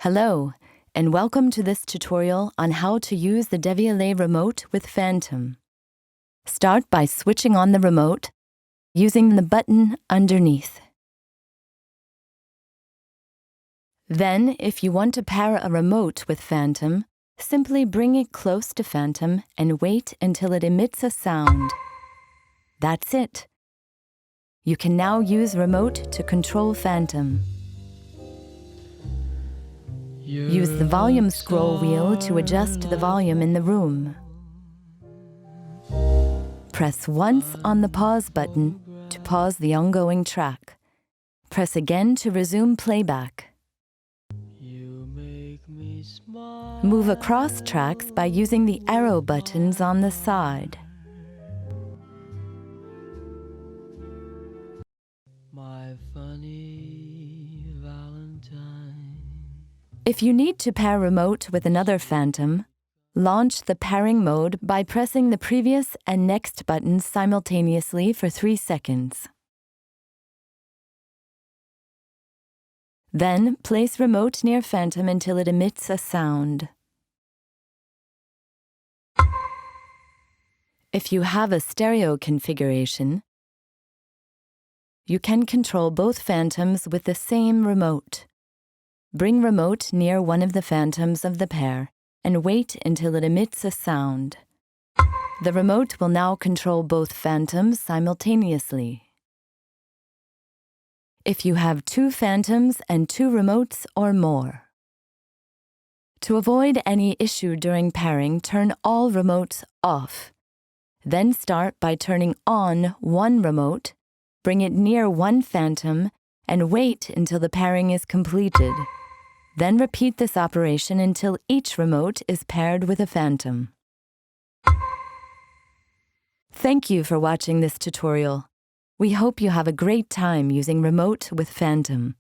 Hello, and welcome to this tutorial on how to use the Devialet remote with Phantom. Start by switching on the remote using the button underneath. Then, if you want to pair a remote with Phantom, simply bring it close to Phantom and wait until it emits a sound. That's it. You can now use remote to control Phantom. Use the volume scroll wheel to adjust the volume in the room. Press once on the pause button to pause the ongoing track. Press again to resume playback. Move across tracks by using the arrow buttons on the side. My funny Valentine. If you need to pair remote with another Phantom, launch the pairing mode by pressing the previous and next buttons simultaneously for 3 seconds. Then, place remote near Phantom until it emits a sound. If you have a stereo configuration, you can control both Phantoms with the same remote. Bring remote near one of the Phantoms of the pair and wait until it emits a sound. The remote will now control both Phantoms simultaneously. If you have 2 Phantoms and 2 remotes or more. To avoid any issue during pairing, turn all remotes off. Then start by turning on one remote, bring it near one Phantom, and wait until the pairing is completed. Then repeat this operation until each remote is paired with a Phantom. Thank you for watching this tutorial. We hope you have a great time using remote with Phantom.